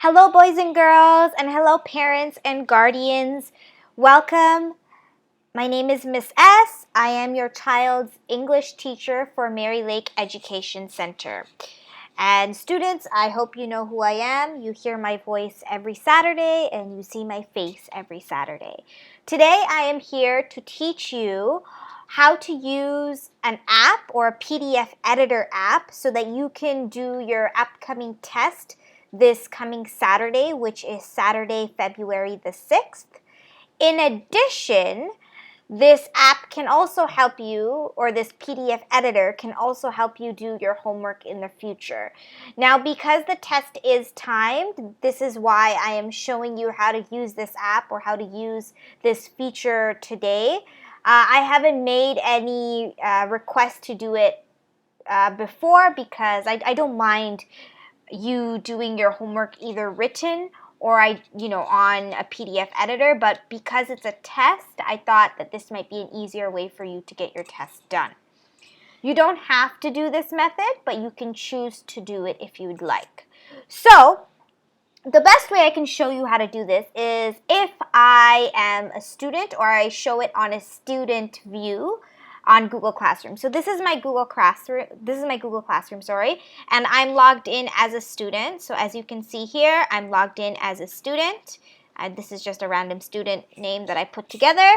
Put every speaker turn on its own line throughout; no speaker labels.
Hello, boys and girls, and hello, parents and guardians. Welcome. My name is Miss S. I am your child's English teacher for Mary Lake Education Center. And students, I hope you know who I am. You hear my voice every Saturday and you see my face every Saturday. Today, I am here to teach you how to use an app or a PDF editor app so that you can do your upcoming test this coming Saturday, which is Saturday, February the 6th. In addition, this app can also help you, or this PDF editor can also help you do your homework in the future. Now, because the test is timed, this is why I am showing you how to use this app or how to use this feature today. I haven't made any request to do it before because I don't mind you doing your homework either written or on a PDF editor, but because it's a test, I thought that this might be an easier way for you to get your test done. You don't have to do this method, but you can choose to do it if you'd like. So, the best way I can show you how to do this is if I am a student or I show it on a student view on Google Classroom. So this is my Google Classroom, and I'm logged in as a student. So as you can see here, I'm logged in as a student. This is just a random student name that I put together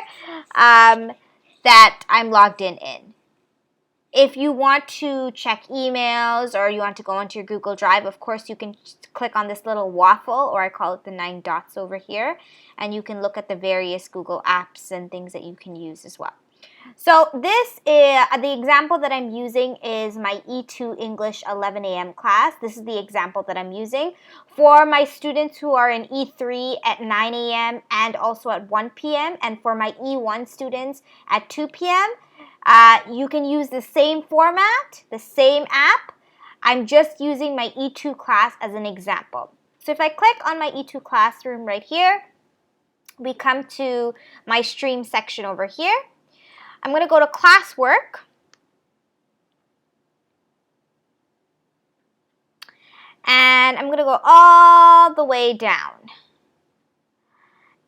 that I'm logged in. If you want to check emails or you want to go onto your Google Drive, of course you can click on this little waffle, or I call it the 9 dots over here, and you can look at the various Google apps and things that you can use as well. So this is the example that I'm using is my E2 English 11 a.m. class. This is the example that I'm using. For my students who are in E3 at 9 a.m. and also at 1 p.m. and for my E1 students at 2 p.m., you can use the same format, the same app. I'm just using my E2 class as an example. So if I click on my E2 classroom right here, we come to my stream section over here. I'm going to go to classwork. And I'm going to go all the way down.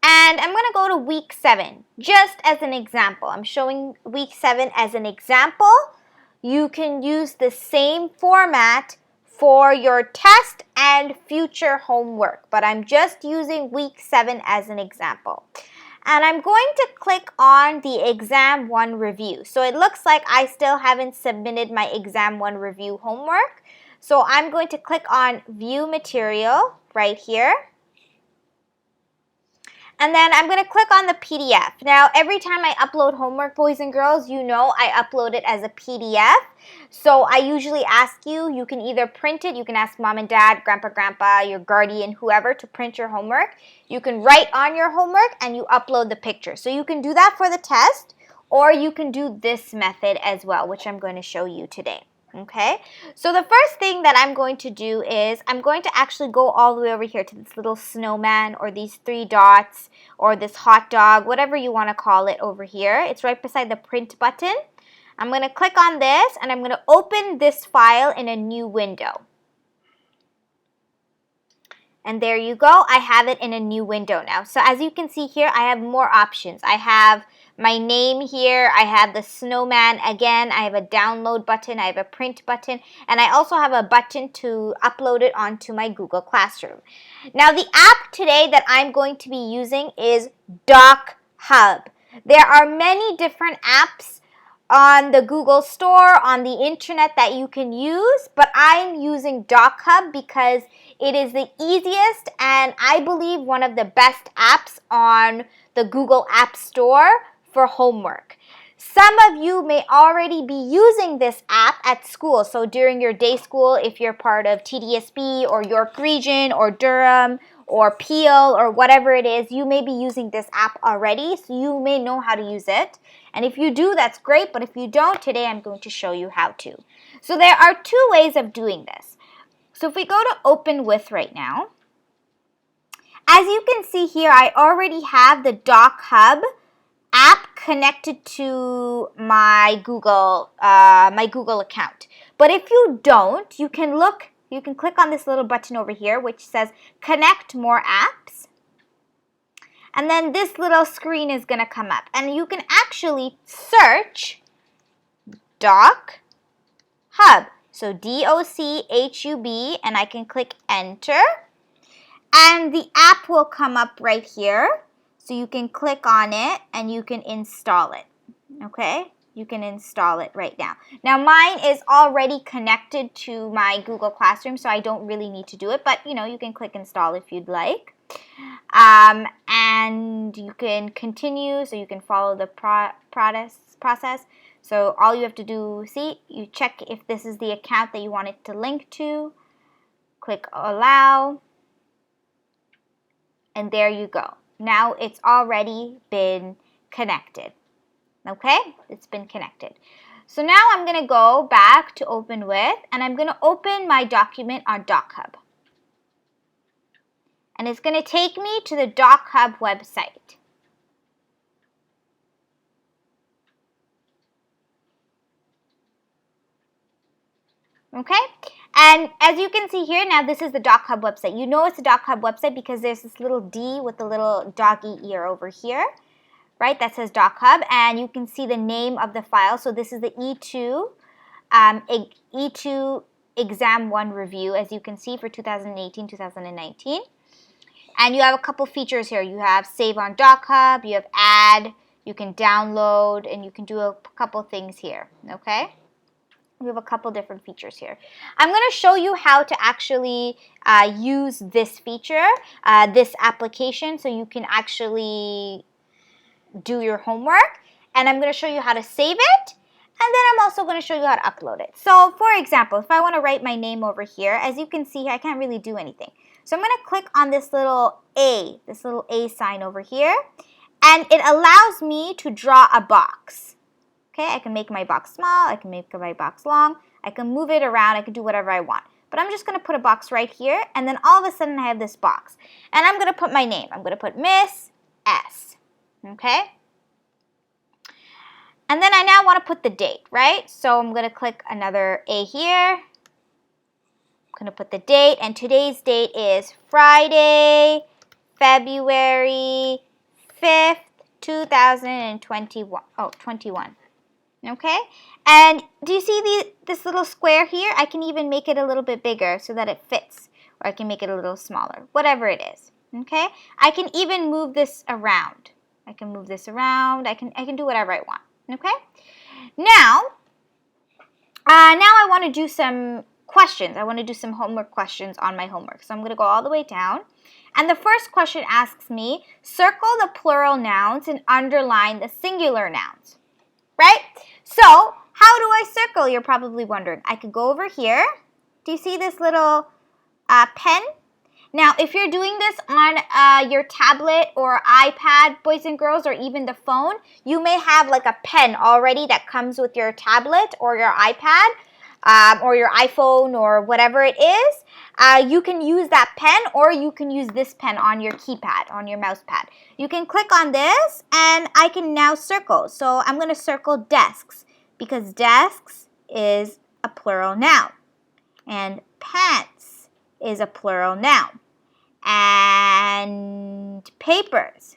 And I'm going to go to week 7, just as an example. I'm showing week 7 as an example. You can use the same format for your test and future homework, but I'm just using week 7 as an example. And I'm going to click on the Exam 1 review. So it looks like I still haven't submitted my Exam 1 review homework. So I'm going to click on View Material right here. And then I'm going to click on the PDF. Now, every time I upload homework, boys and girls, you know I upload it as a PDF. So I usually ask you, you can either print it, you can ask mom and dad, grandpa, your guardian, whoever to print your homework. You can write on your homework and you upload the picture. So you can do that for the test, or you can do this method as well, which I'm going to show you today. Okay, so the first thing that I'm going to do is I'm going to actually go all the way over here to this little snowman or these 3 dots or this hot dog, whatever you want to call it over here. It's right beside the print button. I'm going to click on this and I'm going to open this file in a new window. And there you go. I have it in a new window now. So as you can see here, I have more options. I have my name here. I have the snowman again. I have a download button. I have a print button. And I also have a button to upload it onto my Google Classroom. Now the app today that I'm going to be using is Dochub. There are many different apps on the Google Store, on the internet that you can use, but I'm using Dochub because it is the easiest and I believe one of the best apps on the Google App Store for homework. Some of you may already be using this app at school. So during your day school, if you're part of TDSB or York Region or Durham or Peel or whatever it is, you may be using this app already. So you may know how to use it. And if you do, that's great. But if you don't, today I'm going to show you how to. So there are 2 ways of doing this. So if we go to Open With right now, as you can see here, I already have the Dochub app connected to my Google account. But if you don't, you can look You can click on this little button over here which says Connect More Apps. And then this little screen is going to come up. And you can actually search Dochub. So D-O-C-H-U-B, and I can click Enter. And the app will come up right here. So you can click on it and you can install it. Okay? You can install it right now. Now mine is already connected to my Google Classroom, so I don't really need to do it. But you can click install if you'd like. And you can continue, so you can follow the process. So all you have to do, see, you check if this is the account that you want it to link to. Click allow. And there you go. Now it's already been connected. Okay? It's been connected. So now I'm going to go back to open with, and I'm going to open my document on Dochub. And it's going to take me to the Dochub website. Okay? And as you can see here, now this is the Dochub website. You know it's the Dochub website because there's this little D with the little doggy ear over here, right? That says Dochub, and you can see the name of the file. So this is the E2 Exam 1 review, as you can see, for 2018-2019. And you have a couple features here. You have Save on Dochub, you have Add, you can download, and you can do a couple things here, okay? We have a couple different features here. I'm going to show you how to actually use this feature, this application, so you can actually do your homework. And I'm going to show you how to save it. And then I'm also going to show you how to upload it. So, for example, if I want to write my name over here, as you can see here, I can't really do anything. So I'm going to click on this little A sign over here. And it allows me to draw a box. Okay, I can make my box small, I can make my box long, I can move it around, I can do whatever I want. But I'm just going to put a box right here, and then all of a sudden I have this box. And I'm going to put my name. I'm going to put Miss S. Okay? And then I now want to put the date, right? So I'm going to click another A here. I'm going to put the date, and today's date is Friday, February 5th, 2021. Oh, 21. Okay, and do you see this little square here? I can even make it a little bit bigger so that it fits, or I can make it a little smaller, whatever it is. Okay, I can even move this around. I can move this around. I can do whatever I want. Okay, now I want to do some questions. I want to do some homework questions on my homework. So I'm going to go all the way down. And the first question asks me, circle the plural nouns and underline the singular nouns. Right? So, how do I circle? You're probably wondering. I could go over here. Do you see this little pen? Now, if you're doing this on your tablet or iPad, boys and girls, or even the phone, you may have like a pen already that comes with your tablet or your iPad or your iPhone or whatever it is. You can use that pen, or you can use this pen on your keypad, on your mouse pad. You can click on this, and I can now circle. So I'm going to circle desks, because desks is a plural noun. And pants is a plural noun. And papers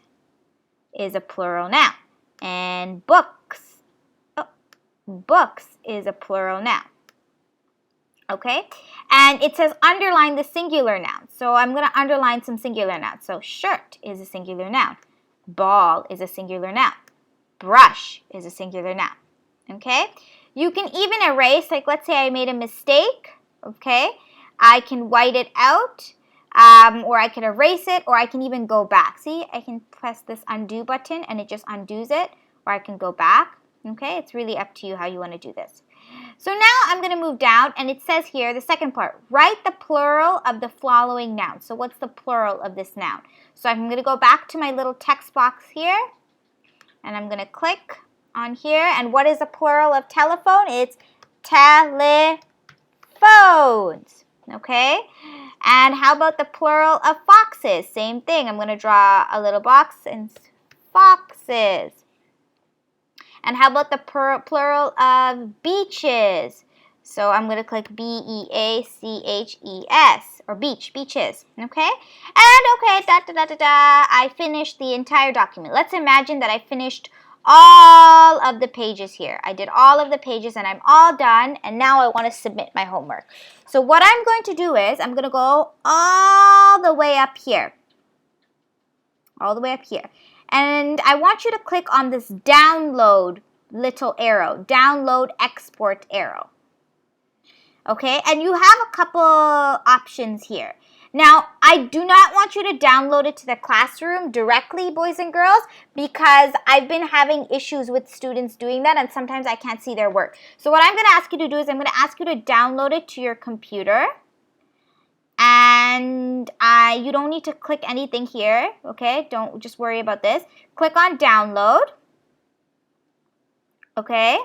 is a plural noun. And books is a plural noun. Okay, and it says underline the singular noun. So I'm going to underline some singular nouns. So shirt is a singular noun. Ball is a singular noun. Brush is a singular noun. Okay, you can even erase, like let's say I made a mistake. Okay, I can white it out, or I can erase it, or I can even go back. See, I can press this undo button and it just undoes it, or I can go back. Okay, it's really up to you how you want to do this. So now I'm going to move down, and it says here, the second part, write the plural of the following noun. So what's the plural of this noun? So I'm going to go back to my little text box here, and I'm going to click on here. And what is the plural of telephone? It's telephones. Okay? And how about the plural of foxes? Same thing. I'm going to draw a little box and foxes. And how about the plural of beaches? So I'm going to click B-E-A-C-H-E-S, or beaches, okay? And okay, I finished the entire document. Let's imagine that I finished all of the pages here. I did all of the pages and I'm all done, and now I want to submit my homework. So what I'm going to do is I'm going to go all the way up here. All the way up here. And I want you to click on this download little arrow, download export arrow. Okay, and you have a couple options here. Now, I do not want you to download it to the classroom directly, boys and girls, because I've been having issues with students doing that, and sometimes I can't see their work. So what I'm going to ask you to do is I'm going to ask you to download it to your computer. And you don't need to click anything here, okay? Don't just worry about this. Click on download, okay?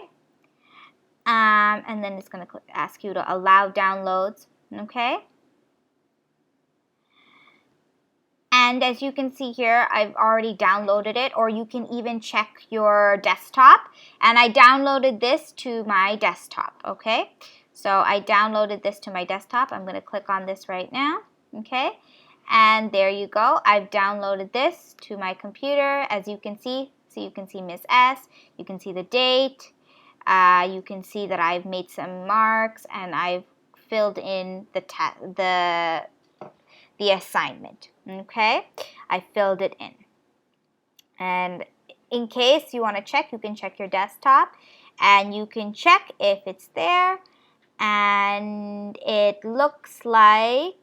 And then it's going to ask you to allow downloads, okay? And as you can see here, I've already downloaded it, or you can even check your desktop. And I downloaded this to my desktop, okay? So I downloaded this to my desktop. I'm going to click on this right now, okay? And there you go. I've downloaded this to my computer, as you can see. So you can see Miss S. You can see the date. You can see that I've made some marks and I've filled in the assignment, okay? I filled it in. And in case you want to check, you can check your desktop and you can check if it's there. And it looks like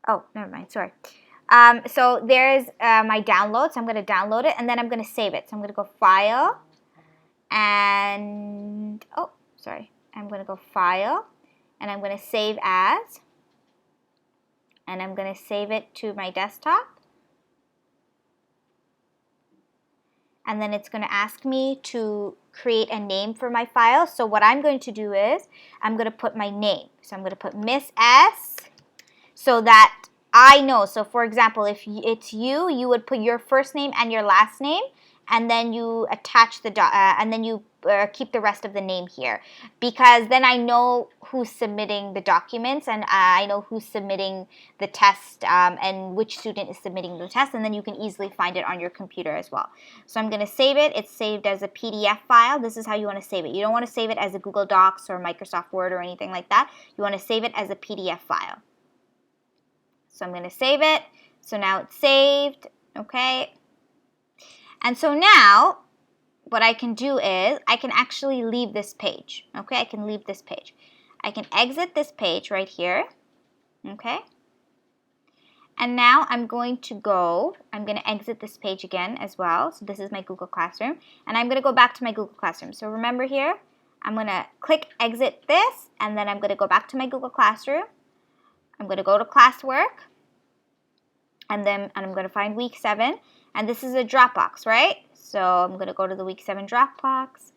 oh, never mind, sorry. So there's my download. So I'm going to download it and then I'm going to save it. So I'm going to go File and I'm going to go File and I'm going to Save As, and I'm going to save it to my desktop. And then it's going to ask me to create a name for my file. So what I'm going to do is I'm going to put my name. So I'm going to put Miss S so that I know. So for example, if it's you, you would put your first name and your last name, and then you attach the and then you keep the rest of the name here, because then I know who's submitting the documents and I know who's submitting the test and which student is submitting the test, and then you can easily find it on your computer as well. So I'm going to save it. It's saved as a PDF file. This is how you want to save it. You don't want to save it as a Google Docs or Microsoft Word or anything like that. You want to save it as a PDF file. So I'm going to save it. So now it's saved, okay? And so now what I can do is I can actually leave this page, okay? I can leave this page. I can exit this page right here, okay? And now I'm going to exit this page again as well. So this is my Google Classroom. And I'm going to go back to my Google Classroom. So remember here, I'm going to click exit this, and then I'm going to go back to my Google Classroom. I'm going to go to classwork, and I'm going to find week 7. And this is a Dropbox, right? So I'm going to go to the week 7 Dropbox,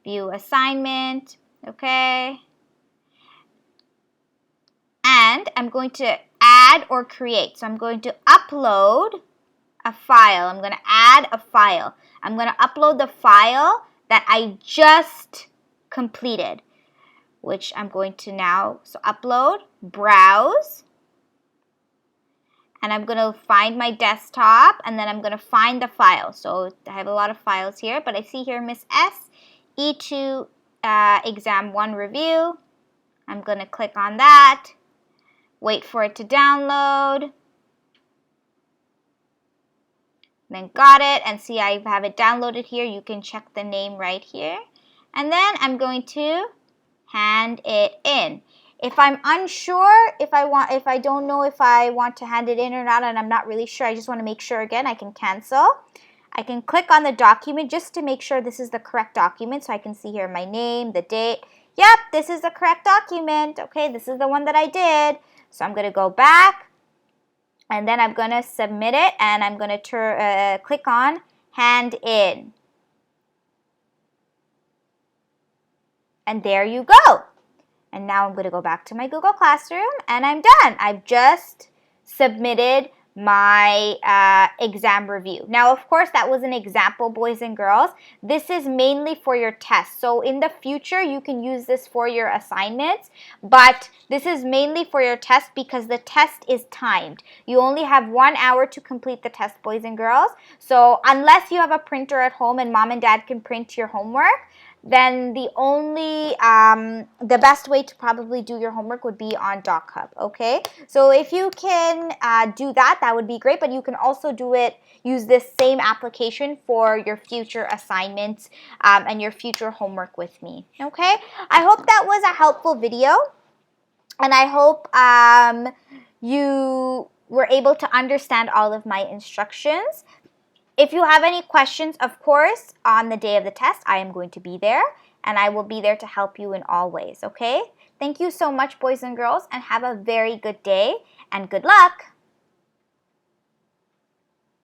view assignment, okay? And I'm going to add or create. So I'm going to upload a file. I'm going to add a file. I'm going to upload the file that I just completed, which I'm going to now, so upload, browse, and I'm going to find my desktop, and then I'm going to find the file. So I have a lot of files here, but I see here Miss S, E2 Exam 1 Review. I'm going to click on that, wait for it to download, then got it, and see I have it downloaded here. You can check the name right here. And then I'm going to hand it in. If I'm unsure, if I don't know if I want to hand it in or not, and I'm not really sure, I just want to make sure again, I can cancel. I can click on the document just to make sure this is the correct document, so I can see here my name, the date. Yep, this is the correct document. Okay, this is the one that I did. So I'm going to go back, and then I'm going to submit it, and I'm going to click on hand in. And there you go. And now I'm going to go back to my Google Classroom, and I'm done. I've just submitted my exam review. Now, of course, that was an example, boys and girls. This is mainly for your test. So in the future, you can use this for your assignments, but this is mainly for your test because the test is timed. You only have 1 hour to complete the test, boys and girls. So unless you have a printer at home and mom and dad can print your homework, then the best way to probably do your homework would be on Dochub, okay? So if you can do that, that would be great, but you can also use this same application for your future assignments and your future homework with me, okay? I hope that was a helpful video, and I hope you were able to understand all of my instructions. If you have any questions, of course, on the day of the test, I am going to be there, and I will be there to help you in all ways, okay? Thank you so much, boys and girls, and have a very good day, and good luck!